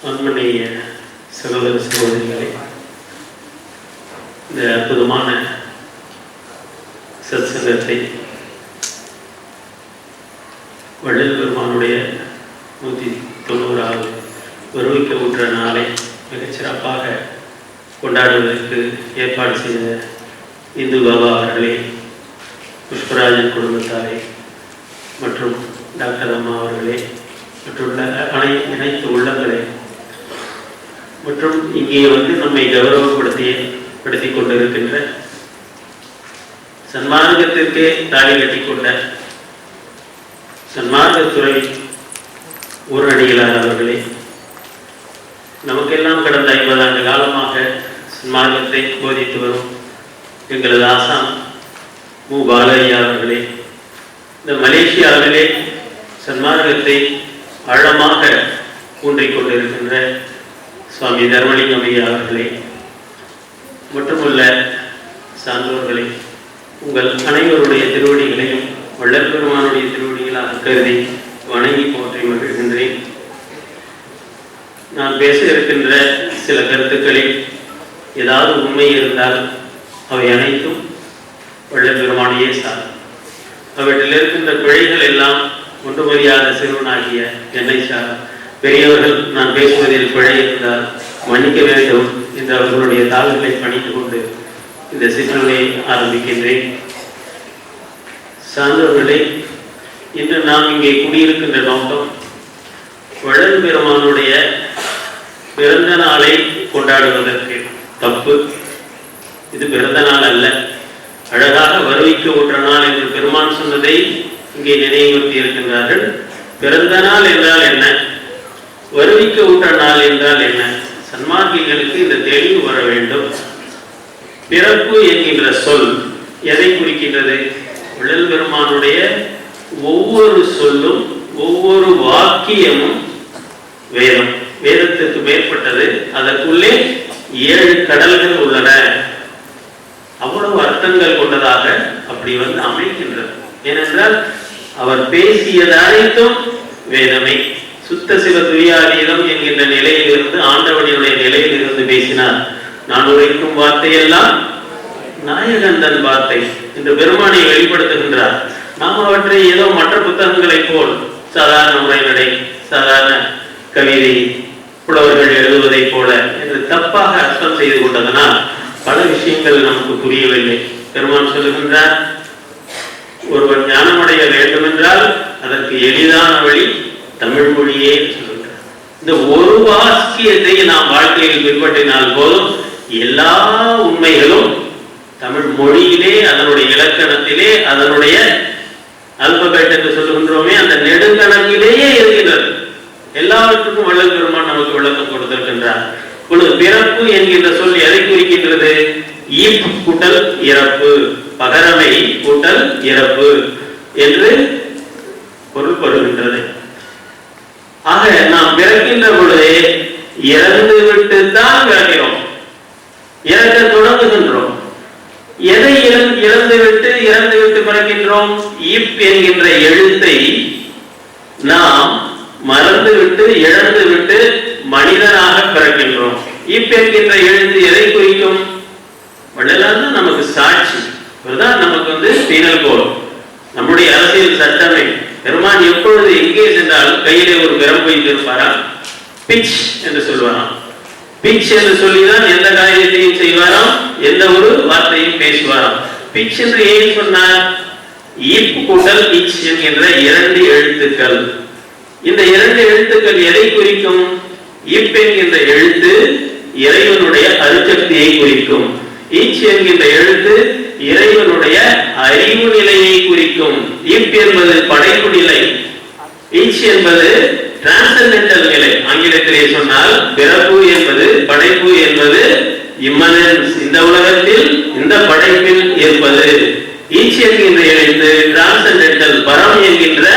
அன்புடைய சகோதர சகோதரிகளே, இந்த அற்புதமான சத்சங்கத்தை வள்ளல் பெருமானுடைய 190வது வருவிக்க ஊற்ற நாளை மிகச்சிறப்பாக கொண்டாடுவதற்கு ஏற்பாடு செய்த இந்து பாபா அவர்களே, புஷ்பராஜன் குடும்பத்தாரே மற்றும் டாக்டர் அம்மா அவர்களே மற்றுள்ள அனைத்து உள்ளங்களே மற்றும் இங்கே நம்மை கௌரவப்படுத்தி கொண்டிருக்கின்ற சன்மார்க்கத்திற்கே தாலி கட்டி கொண்ட சன்மார்க்கத்துறை ஊரடிகளார் அவர்களே, நமக்கெல்லாம் கடந்த 50 ஆண்டு காலமாக சன்மார்க்கத்தை போதித்து வரும் எங்களது ஆசான் மு பாலையா அவர்களே, இந்த மலேசியாவிலே சன்மார்க்கத்தை ஆழமாக ஊன்றிக் கொண்டிருக்கின்ற சுவாமி தர்மலிங்கம் ஐயா அவர்களே மட்டுமல்ல சான்றோர்களே, உங்கள் அனைவருடைய திருவடிகளையும் வள்ளல் பெருமானுடைய திருவடிகளாக கருதி வணங்கி போற்றி மகிழ்கின்றேன். நான் பேச இருக்கின்ற சில கருத்துக்களில் ஏதாவது உண்மை இருந்தால் அவை அனைத்தும் வள்ளல் பெருமானையே சார். அவற்றில் இருக்கின்ற பிழைகள் எல்லாம் ஒன்றுமறியாத சிறுவனாகிய என்னை சார். பெரியவர்கள் நான் பேசுவதில் பிழை இருந்தால் மன்னிக்க வேண்டும் என்று அவர்களுடைய தாள்களை பணித்து கொண்டு இந்த சிற்றுரையை ஆரம்பிக்கின்றேன். சான்றோர்களே, இன்று நாம் இங்கே குடியிருக்கின்ற நோக்கம் வள்ளல் பெருமானுடைய பிறந்த நாளை கொண்டாடுவதற்கு தப்பு. இது பிறந்த நாள் அல்ல, அழகாக வருவிக்க ஊற்ற நாள் என்று பெருமான் சொன்னதை இங்கே நினைவுறுத்தி இருக்கின்றார்கள். பிறந்த நாள் என்றால் என்ன, வருவிக்க ஊற்ற நாள் என்றால் என்ன? சன்மார்க்கிகளுக்கு இந்த தெளிவு வர வேண்டும். பிறப்பு என்கின்ற சொல் எதை குறிக்கின்றது? வள்ளல் பெருமானுடைய ஒவ்வொரு சொல்லும் ஒவ்வொரு வாக்கியமும் வேதம், வேதத்திற்கு மேற்பட்டது. அதற்குள்ளே 7 கடல்கள் உள்ளன. அவ்வளவு அர்த்தங்கள் கொண்டதாக அப்படி அமைக்கின்றது. ஏனென்றால் அவர் பேசியது அனைத்தும் வேதமே. சுத்த சிவ துரியாதீதம் என்கின்ற நிலையிலிருந்து ஆண்டவனுடைய நிலையிலிருந்து பேசினார். நான் உரைக்கும் வார்த்தையெல்லாம் நாயகந்தன் வார்த்தை என்று பெருமானை வெளிப்படுத்துகின்றார். நாம் அவற்றை ஏதோ மற்ற புத்தகங்களை போல் சாதாரண உரைநடை, சாதாரண கவிதை, புலவர்கள் எழுதுவதை போல என்று தப்பாக அர்த்தம் செய்து கொண்டதனால் பல விஷயங்கள் நமக்கு புரியவில்லை. பெருமான் சொல்லுகின்றார், ஒருவர் ஞானமடைய வேண்டும் என்றால் அதற்கு எளிதான வழி தமிழ் மொழியே சொல்லுகிறார். இந்த ஒரு வாக்கியத்தை நாம் வாழ்க்கையில் பின்பற்றினால் போதும் எல்லா உண்மைகளும் தமிழ் மொழியிலே, அதனுடைய இலக்கணத்திலே, அதனுடைய அல்பபெட் என்று சொல்லுகின்றோமே அந்த நெடுங்கணக்கிலேயே இருக்கின்றது. எல்லாவற்றுக்கும் வள்ளல் பெருமான் நமக்கு விளக்கம் கொடுத்திருக்கின்றார். பிறப்பு என்கின்ற சொல் எதை குறிக்கின்றது? ஈப் கூட்டல் இறப்பு, பகரமை கூட்டல் இறப்பு என்று பொருள்படுகின்றது. ஆக நாம் பிறக்கின்ற பொழுதே இறந்து விட்டு தான் பிறக்கிறோம், இறக்க தொடங்குகின்றோம். எதை இறந்து விட்டு பிறக்கின்றோம்? ஈப் என்கின்ற எழுத்தை நாம் மறந்துவிட்டு இழந்துவிட்டு மனிதனாக பிறக்கின்றோம். ஈப் என்கின்ற எழுத்து எதை குறிக்கும்? வள்ளலார் தான் நமக்கு சாட்சி. இவர்தான் நமக்கு பீனல் கோட், நம்முடைய அரசியல் சட்டமே. பெருமான் எப்பொழுது எங்கே சென்றாலும் கையிலே ஒரு பெரம் வைத்திருப்பாரா? பிச் என்று சொல்வாராம். பிச் என்று சொல்லிதான் எந்த காரியத்தையும் செய்வாராம், எந்த ஒரு வார்த்தையும் பேசுவாராம். பிச் என்று ஏன் சொன்னார்? ஈப் கூட்டல் பிச் என்கின்ற 2 எழுத்துக்கள். இந்த 2 எழுத்துக்கள் எதை குறிக்கும்? ஈப் என்கின்ற எழுத்து இறைவனுடைய அருட்சக்தியை குறிக்கும். ஈச் என்கின்ற எழுத்து இறைவனுடைய அறிவு நிலையை குறிக்கும். ஈப் என்பது படைப்பு நிலை, ஈச் என்பது டிரான்சென்டென்டல் நிலை. ஆங்கிலத்திலே சொன்னால் பிறப்பு என்பது, படைப்பு என்பது இம்மனன்ஸ், இந்த உலகத்தில் இந்த படைப்பில் இருப்பது. ஈச் என்கின்ற எழுத்து டிரான்சென்டென்டல், பரம் என்கின்ற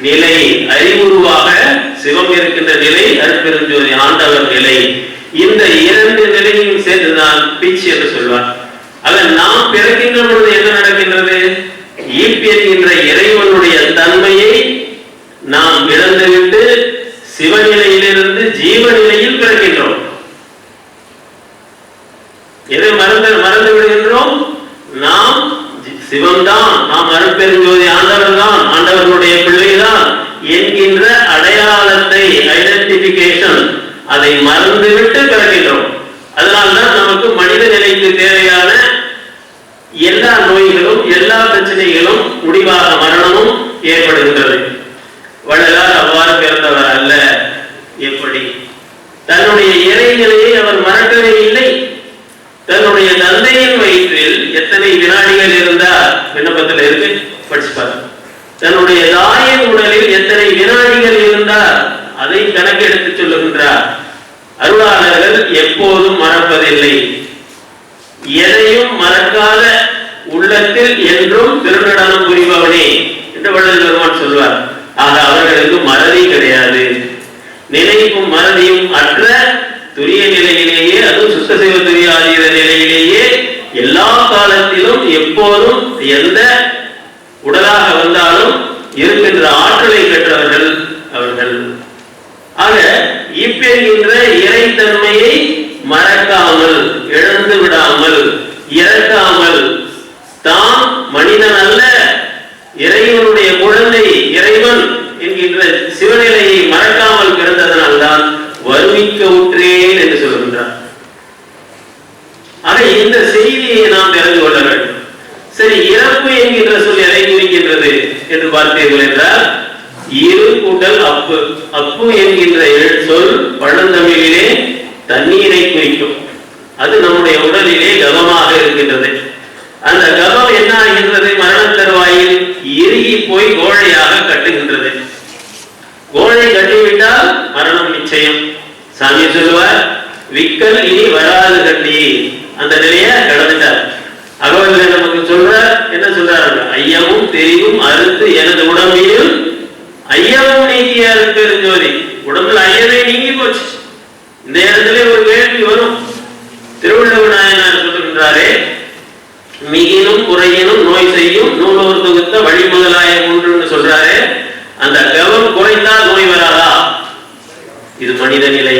நிலை, அறிவுருவாக சிவம் இருக்கின்ற நிலை, அருட்பெருஞ்சோதி ஆண்டவர் நிலை. இந்த 2 நிலையும் சேர்ந்துதான் பிச் என்று சொல்வார். ஆக நாம் பிறக்கின்ற பொழுது என்ன நடக்கின்றது? ஈப் என்கின்ற இறைவனுடைய தன்மையை நாம் இழந்துவிட்டு சிவநிலையிலிருந்து ஜீவ நிலையில் பிறக்கின்றோம். எதை மறந்து விடுகின்றோம்? நாம் சிவம்தான், நாம் அருட்பெருஞ்சோதி ஆண்டவர் தான், ஆண்டவர்களுடைய பிள்ளைதான் என்கின்ற அடையாளத்தை, ஐடென்டிபிகேஷன், அதை மறந்துவிட்டு பிறக்கின்றோம். அதனால்தான் நமக்கு மனித நிலைக்கு தேவையான எல்லா நோய்களும் எல்லா பிரச்சனைகளும் முடிவாக மரணமும் ஏற்படுகின்றது. வள்ளலார் அவ்வாறு பிறந்தவர் அல்ல. எப்படி? தன்னுடைய இறைநிலையை அவர் மறக்கவே இல்லை. தன்னுடைய தந்தையின் வயிற்றில் எத்தனை வினாடிகள் இருந்தார்? விண்ணப்பத்தில் இருக்கு, படிச்சுப்பார். தன்னுடைய தாயின் உடலில் எத்தனை வினாடிகள் இருந்தார்? அதை கணக்கெடுத்து சொல்லுகின்றார். அருளாளர்கள் எப்போதும் மறப்பதில்லை. எதையும் மறக்காத உள்ளத்தில் என்றும் திருநடனம் புரிபவனே என்று வள்ளல் பெருமான் சொல்வார். ஆக அவர்களுக்கு மறதி கிடையாது. நினைப்பும் மறதியும் அற்ற துரிய நிலையிலேயே, அதுவும் சுத்த சிவ துரியாதீத நிலையிலேயே எல்லா காலத்திலும் எப்போதும் எந்த உடலாக வந்தாலும் இருக்கின்ற ஆற்றலை பெற்றவர்கள் அவர்கள். ஆக இப்பெறுகின்ற இறைத்தன்மையை மறக்காமல், இழந்து விடாமல், இறக்காமல், தாம் மனிதன் அல்ல, இறைவனுடைய குழந்தை, இறைவன் என்கின்ற சிவநிலையை மறக்காமல் பிறந்ததனால்தான் வருவிக்க உற்றேன் என்று சொல்கின்றார். ஆக இந்த செய்தியை நாம் தெரிந்து கொள்ள வேண்டும். சரி, இறப்பு என்கின்ற சொல் எதை குறிக்கின்றது என்று பார்த்தீர்கள் என்றால், இரு கூட்டல் அப்பு. அப்பு என்கின்ற சொல் பழந்தமிழிலே தண்ணீரை குறிக்கும். அது நம்முடைய உடலிலே கவமாக இருக்கின்றது. அந்த கவம் என்ன ஆகின்றது? மரண தருவாயில் இறுகி போய் கோழையாக கட்டுகின்றது. கோழை கட்டிவிட்டால் மரணம் நிச்சயம். சாமி சொல்லுவார், விக்கல் இனி வராது கட்டி. அந்த நிலையை கடந்துட்டார். அகவல்ல நமக்கு சொல்ற என்ன சொல்றாரு? ஐயமும் தெரிவும் அறுத்து எனது உடம்பில் ஐயமும் நீக்கிய அருட்பெருஞ்சோதி. உடம்புல ஐயமே நீங்கி போச்சு. இந்த இடத்துல ஒரு கேள்வி வரும். திருவள்ளுவ நாயனார் சொல்லுகின்றாரே, மிகினும் குறையினும் நோய் செய்யும் நூலோர் தொகுத்த வழி முதலாய ஒன்று சொல்றாரு. அந்த கவம் குறைந்தால் நோய் வராதா? இது மனித நிலை.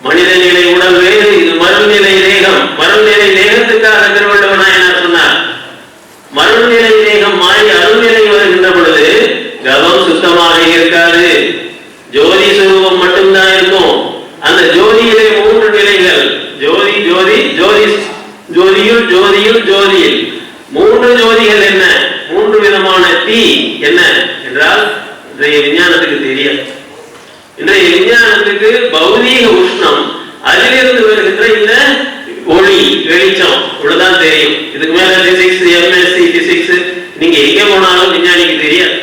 மனித நிலை உடல் வேறு, இது மறுநிலை தேகம். மறுநிலை தேகத்துக்காக திருவள்ளுவ நாயனார் சொன்னார். மறுநிலை தேகம் மாறி அருள்நிலை வருகின்ற பொழுது கவம் சுத்தமாக இருக்காது. ஜோதி சுரூபம் மட்டும்தான் இருக்கும். அந்த ஜோதியிலே மூன்று நிலைகள், ஜோதி ஜோதி ஜோதி ஜோதியுள் ஜோதியுள் ஜோதியில். மூன்று ஜோதிகள் என்ன? மூன்று விதமான தீ என்ன என்றால் இன்றைய விஞ்ஞானத்துக்கு தெரியாது. இன்றைய விஞ்ஞானத்துக்கு பௌதீக உஷ்ணம், அதிலிருந்து வருகின்ற இந்த ஒளி வெளிச்சம் இவ்வளவுதான் தெரியும். இதுக்கு மேல பிசிக்ஸ், எம்எஸ்சி பிசிக்ஸ் நீங்க எங்க போனாலும் விஞ்ஞானிக்கு தெரியாது.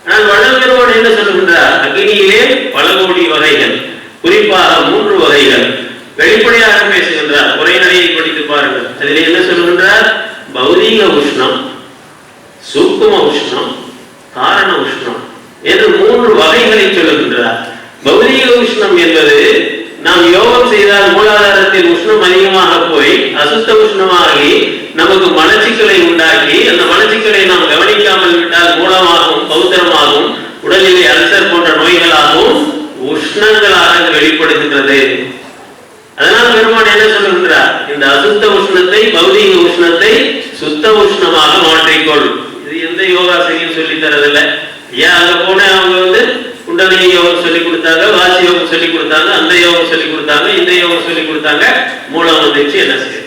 ஆனால் வள்ளல் பெருமான் என்ன சொல்லுகின்றார்? அக்னியிலே பல கோடி வகைகள், குறிப்பாக மூன்று வகைகள் வெளிப்படையாக பேசுகின்றார். உரைநடையை படித்து பாருங்கள். அதில் என்ன சொல்லுகின்றார்? பௌதீக உஷ்ணம், சூக்கும உஷ்ணம், காரண உஷ்ணம் என்று மூன்று வகைகளை சொல்லுகின்றார். பௌதீக உஷ்ணம் என்பது நாம் யோகம் செய்தால் மூலாதாரத்தில் உஷ்ணம் அதிகமாக போய் அசுத்த உஷ்ணமாகி நமக்கு மலச்சிக்கலை உண்டாக்கி, அந்த மலச்சிக்கலை நாம் கவனிக்காமல் விட்டால் மூலமாகவும் பௌத்திரமாகவும் உடலிலே அல்சர் போன்ற நோய்களாகவும் உஷ்ணங்களாக வெளிப்படுகின்றது. அதனால் பெருமான் என்ன சொல்லுகின்றார்? இந்த அசுத்த உஷ்ணத்தை, பௌதீக உஷ்ணத்தை சுத்த உஷ்ணமாக மாற்றிக்கொள். இது எந்த யோகாசிரியும் சொல்லி தரதில்லை. ஏன் அங்க போன அவங்க குண்டலினி யோகம் சொல்லி கொடுத்தாங்க, வாசி யோகம் சொல்லி கொடுத்தாங்க, அந்த யோகம் சொல்லி கொடுத்தாங்க, இந்த யோகம் சொல்லி கொடுத்தாங்க. மூலம் வந்துச்சு, என்ன செய்ய?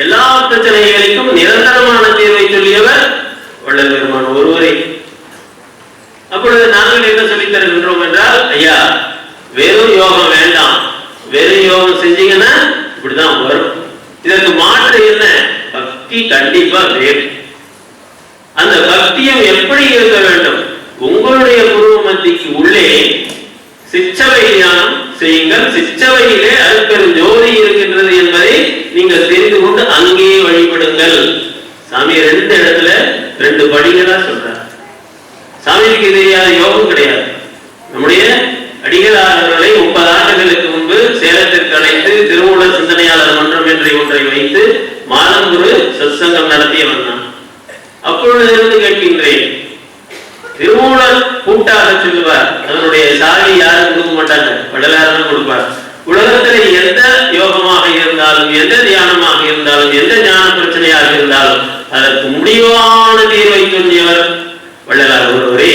எல்லா பிரச்சனைகளுக்கும் நிரந்தரமான தீர்வை சொல்லியவர் வள்ளல் பெருமான் ஒருவரை. அப்பொழுது நாங்கள் என்ன சொல்லி தருகின்றோம் என்றால், ஐயா வெறும் யோகம் வேண்டாம், வெறும் யோகம் செஞ்சீங்கன்னா இப்படிதான் வரும். இதற்கு மாற்று என்ன? பக்தி கண்டிப்பா வேணும். அந்த பக்தியம் எப்படி இருக்க வேண்டும்? உங்களுடைய குருவ மத்திக்கு உள்ளே சிற்றவை தியானம் செய்யுங்கள். சிற்றவையிலே அருட்பெரும் ஜோதி இருக்கின்றது என்பதை நீங்கள் தெரிந்து கொண்டு அங்கே வழிபடுங்கள். சாமி ரெண்டு இடத்துல ரெண்டு படிகளா சொல்றார். சாமிக்கு தெரியாத யோகம் கிடையாது. நம்முடைய அடிகளாளர்களை 30 ஆண்டுகளுக்கு முன்பு சேலத்திற்கு அழைத்து திருமூலர் சிந்தனையாளர் மன்றம் என்ற ஒன்றை வைத்து மாதம் ஒரு சத்சங்கம் நடத்திய வந்தான். அப்பொழுது கேட்கின்றேன், திருமூலர் கூட்டாக சொல்லுவார். அதனுடைய சாவி யாருக்கு முடிவான தீர்வை சொல்லியவர் வள்ளலார் ஒருவரே.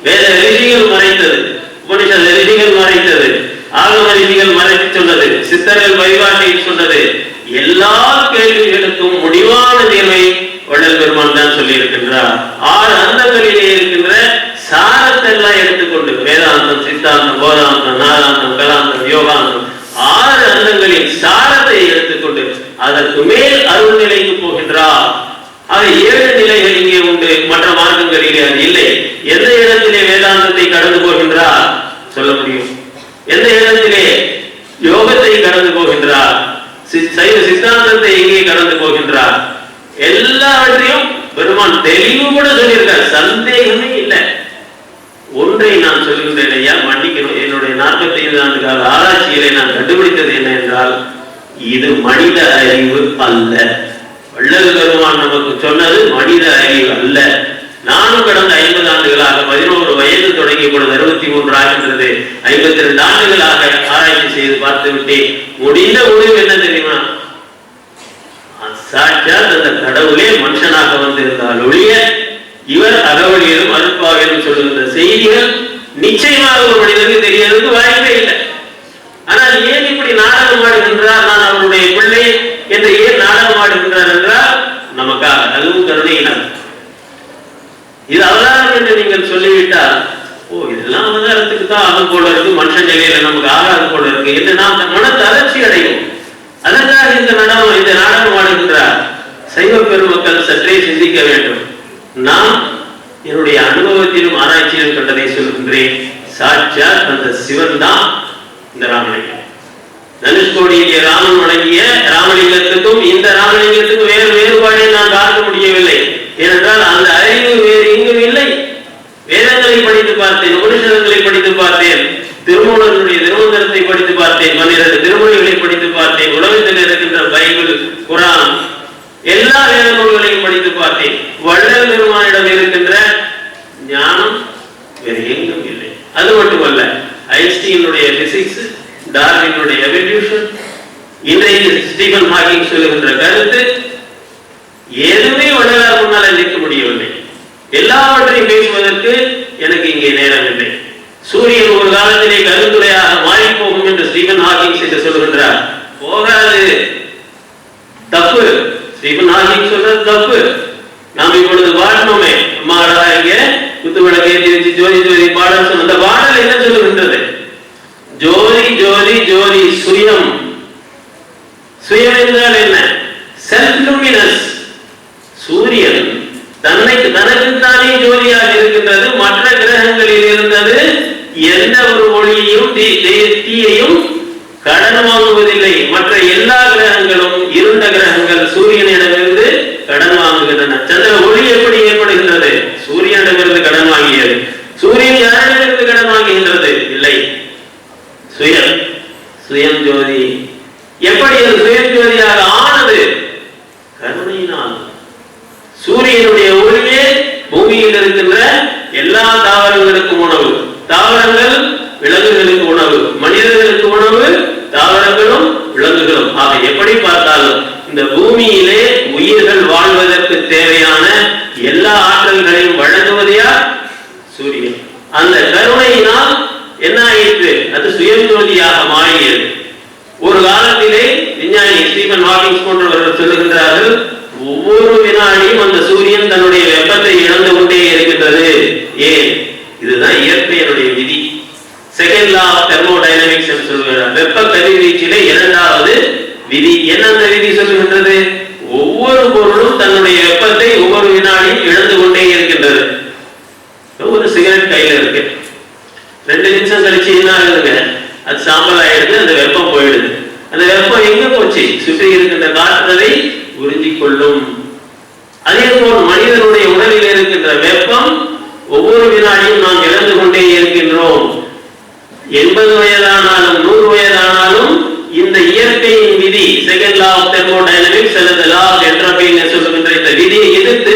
வேத ரிஷிகள் மறைத்தது, உபனிஷத் ரிஷிகள் மறைத்தது, ஆகம ரிஷிகள் மறைத்து சொன்னது, சித்தர்கள் வழிபாட்டில் சொன்னது, எல்லா கேள்விகளுக்கும் முடிவான தீர்வை வள்ளல் பெருமான் தான் சொல்லி இருக்கின்றார். 6 அந்தங்களிலே இருக்கின்ற சாரத்தை எல்லாம் எடுத்துக்கொண்டு வேதாந்தம், சித்தாந்தம், போதாந்தம், நாதாந்தம், கலாந்தம், யோகாந்தம் 6 அந்தங்களின் சாரத்தை எடுத்துக்கொண்டு அதற்கு மேல் அருள் நிலைக்கு போகின்றார். ஆக 7 நிலைகள் இங்கே உண்டு, மற்ற மார்க்கங்களிலே அது இல்லை. எந்த இடத்திலே வேதாந்தத்தை கடந்து போகின்றார் சொல்ல முடியும்? எந்த இடத்திலே யோகத்தை கடந்து போகின்றார்? சைவ சித்தாந்தத்தை எங்கே கடந்து போகின்றார்? எல்லாவற்றையும் பெருமான் தெளிவு கூட சொல்லியிருக்கார், சந்தேகமே இல்லை. ஒன்றை நான் சொல்கின்றேன் ஐயா, மன்னிக்கணும். என்னுடைய 45 ஆண்டு கால ஆராய்ச்சியிலே நான் கண்டுபிடித்தது என்ன என்றால், இது மனித அறிவு அல்ல. வள்ளல் பெருமான் நமக்கு சொன்னது மனித அறிவு அல்ல. நானும் கடந்த 50 ஆண்டுகளாக 11 வயது தொடங்கி இப்பொழுது 63 ஆகின்றது, 52 ஆண்டுகளாக ஆராய்ச்சி செய்து பார்த்து விட்டேன். முடிந்த முடிவு என்ன தெரியுமா? சாட்சாத் அந்த கடவுளே மனுஷனாக வந்திருந்தால் ஒழிய இவர் அகவலியிலும் அருட்பாவிலும் சொல்லுகின்ற செய்திகள் நிச்சயமாக ஒரு மனிதனுக்கு தெரியறதுக்கு வாய்ப்பே இல்லை. ஆனால் ஏன் இப்படி நாடகம் ஆடுகின்றார், நான் அவருடைய பிள்ளை என்று ஏன் நாடகம் ஆடுகின்றார் என்றால் நமக்காக, அதுவும் கருணையினார். இது அவதாரம் என்று நீங்கள் சொல்லிவிட்டால், ஓ இதெல்லாம் அவதாரத்துக்கு தான் ஆகும் போல இருக்கு, மனுஷன் நிலையில நமக்கு ஆகாது போல இருக்கு என்று நாம் மன தளர்ச்சி அடையும். அதற்காக இந்த நாடகம் ஆடுகின்றார். சைவ பெருமக்கள் சற்றே சிந்திக்க வேண்டும். நான் என்னுடைய அனுபவத்திலும் ஆராய்ச்சியிலும் கண்டதை சொல்கின்றேன். சாட்சாத் அந்த சிவன் தான் இந்த ராமலிங்கம். தனுஷ்கோடியிலே ராமன் வழங்கிய ராமலிங்கத்துக்கும் இந்த ராமலிங்கத்துக்கும் வேறுபாடை நான் பார்க்க முடியவில்லை. ஏனென்றால் அந்த அறிவு வேறு எங்கும் இல்லை. வேதங்களை படித்து பார்த்தேன், உபனிஷதங்களை படித்து பார்த்தேன், திருமூலனுடைய திருமந்திரத்தை படித்து பார்த்தேன், 12 திருமுறைகளை படித்து பார்த்தேன், உலகத்தில் இருக்கின்ற பைபிள், குரான் எல்லா வேத நூல்களையும் படித்து பார்த்தேன். வள்ளல் பெருமானிடம் இருக்கின்ற ஞானம் வேறு எங்கும் இல்லை. அது மட்டுமல்ல, ஐன்ஸ்டீனுடைய பிசிக்ஸ், டார்வினுடைய எவல்யூஷன், இன்றைக்கு ஸ்டீபன் ஹாக்கிங் சொல்லுகின்ற கருத்து எதுவுமே வள்ளலார் முன்னால் நிற்க முடியவில்லை. எல்லாவற்றையும் பேசுவதற்கு எனக்கு இங்கே நேரம் இல்லை. சூரியன் ஒரு காலத்திலே கருந்துளையாக மாறி போகும் என்று ஸ்டீபன் ஹாக்கிங் என்று சொல்கின்றார். போகாது, தப்பு. ஸ்டீபன் ஹாக்கிங் சொல்றது தப்பு. நாம் இப்பொழுது பாடணுமே, அம்மாடா இங்க குத்துவிளக்கை ஏற்றி ஜோதி ஜோதி பாடல் சொன்ன அந்த பாடல் என்ன சொல்லுகின்றது? ஜோதி ஜோதி ஜோதி சுயம். சுயம் என்றால் என்ன? Self luminous. சூரியன் தனக்குத்தானே ஜோதியாக இருக்கின்றது. மற்ற கிரகங்களில் இருந்தது எந்த ஒரு ஒளியையும் தீயையும் கடன் வாங்குவதில்லை. மற்ற எல்லா கிரகங்களும், இருண்ட கிரகங்கள் சூரியனிடமிருந்து கடன் வாங்குகின்றன. சந்திர ஒளி எப்படி ஏற்படுகின்றது? சூரியனிடமிருந்து கடன் வாங்கியது. சூரியன் யாரிடமிருந்து கடன் வாங்குகின்றது? இல்லை, சுயம். சுயம் ஜோதி. எப்படி அது சுயம் ஜோதியாக ஆனது? கருணையினால். சூரியனுடைய ஒளியே பூமியில் இருக்கின்ற எல்லா தாவரங்களுக்கும் உணவு, தாவரங்கள் விலங்குகளுக்கு உணவு, மனிதர்களுக்கு உணவு, தாவரங்களும் விலங்குகளும். ஆக எப்படி பார்த்தாலும் இந்த பூமியிலே உயிர்கள் வாழ்வதற்கு தேவையான எல்லா ஆற்றல்களையும் வழங்குவது யார்? சூரியன். அந்த கருணையினால் என்ன ஆயிற்று? அது சுயஜோதியாக மாறியது. ஒரு காலத்திலே விஞ்ஞானி ஸ்டீபன் ஹாக்கிங் போன்றவர்கள் சொல்லுகின்றார்கள், ஒவ்வொரு வினாடியும் அந்த சூரியன் தன்னுடைய வெப்பத்தை இழந்து கொண்டே இருக்கின்றது. ஏன்? இதுதான் இயற்கையினுடைய விதி. செகண்ட் லா ஆஃப் தெர்மோடைனமிக்ஸ் என்று சொல்கிறார். வெப்ப கதிர்வீச்சிலே 2வது விதி. என்ன அந்த விதி சொல்லுகின்றது? ஒவ்வொரு பொருளும் தன்னுடைய வெப்பத்தை ஒவ்வொரு வினாடியும் இழந்து கொண்டே இருக்கின்றது. ஒரு சிகரெட் கையில இருக்கு, 2 நிமிஷம் கழிச்சு என்ன ஆகுதுங்க? அது சாம்பல் ஆயிடுது, அந்த வெப்பம் போயிடுது. அந்த வெப்பம் எங்க போச்சு? சுற்றி இருக்கின்ற காற்றலை உறிஞ்சிக் கொள்ளும். அதே போல் மனிதனுடைய உடலில் இருக்கின்ற வெப்பம் ஒவ்வொரு வினாடியும் நாம் இழந்து கொண்டே இருக்கின்றோம். 80 வயதானாலும் 100 வயதானாலும் இந்த இயற்கையின் விதி, செகண்ட் லா ஆஃப் தெர்மோடைனமிக்ஸ் அல்லது லா ஆஃப் என்ட்ரோபி சொல்லுகின்ற இந்த விதியை எதிர்த்து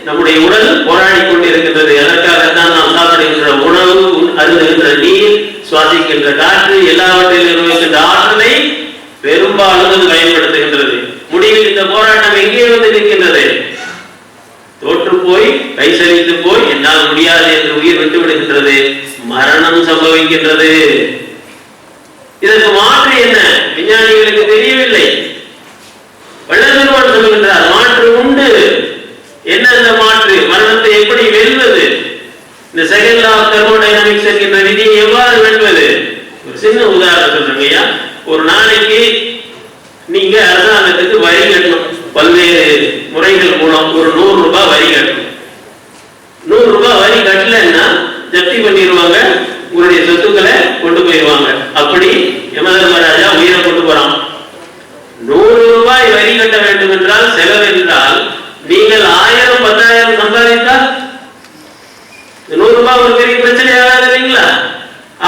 நம்முடைய உடல் போராடி கொண்டிருக்கின்றது. அதற்காகத்தான் நாம் சாப்பிடுகின்ற உணவு, அருந்துகின்ற நீர், சுவாசிக்கின்ற காற்று, எல்லாவற்றிலும் இருக்கின்ற ஆற்றலை பெரும்பாலும் பயன்படுத்துகின்றது. முடிவில் இந்த போராட்டம் எங்கே வந்து நிற்கின்றது? போய் கைசரித்து போய் என்னால் முடியாது என்று உயிர் விட்டு விடுகின்றது, மரணம் சம்பவிக்கின்றது. இதற்கு மாற்று என்ன விஞ்ஞானிகளுக்கு தெரியவில்லை. வள்ளல் சொல்கின்றார் மாற்று உண்டு. என்ன அந்த மாற்று? மரணத்தை எப்படி வெல்வது? இந்த செகண்ட் லா ஆஃப் தெர்மோடைனமிக்ஸ் என்கின்ற விதியை எவ்வாறு வெல்வது? ஒரு சின்ன உதாரணம் சொல்றேங்கய்யா. ஒரு நாளைக்கு நீங்க அரசாங்கத்துக்கு வரி கட்டணும். பல்வேறு முறைகள் மூலம் ஒரு 100 ரூபாய் வரி கட்டணும். 100 ரூபாய் வரி கட்டலன்னா ஜப்தி பண்ணிடுவாங்க, உங்களுடைய சொத்துக்களை கொண்டு போயிடுவாங்க. அப்படி யமதர்மராஜா உயிரை கொண்டு போறான். 100 ரூபாய் வரி கட்ட வேண்டும் என்றால் செலவு என்றால் நீங்கள் 1000 10,000 சம்பாதித்தால் 100 ரூபாய் ஒரு பெரிய பிரச்சனை ஆகாது இல்லைங்களா?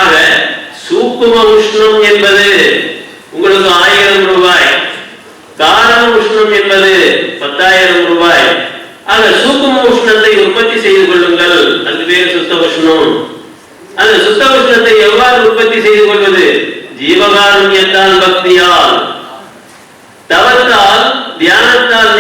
ஆக சூக்கும உஷ்ணம் என்பது உங்களுக்கு 1000 ரூபாய், காரண உஷ்ணம் என்பது 10,000 ரூபாய். ஆக சூக்கும உஷ்ணத்தை உற்பத்தி செய்து கொள்ளுங்கள், அது பேர் சுத்த உஷ்ணம். அந்த சுத்த உஷ்ணத்தை எவ்வாறு உற்பத்தி செய்து கொள்வது? ஜீவகாருண்யத்தால், பக்தியால், தவத்தால், தியானத்தால்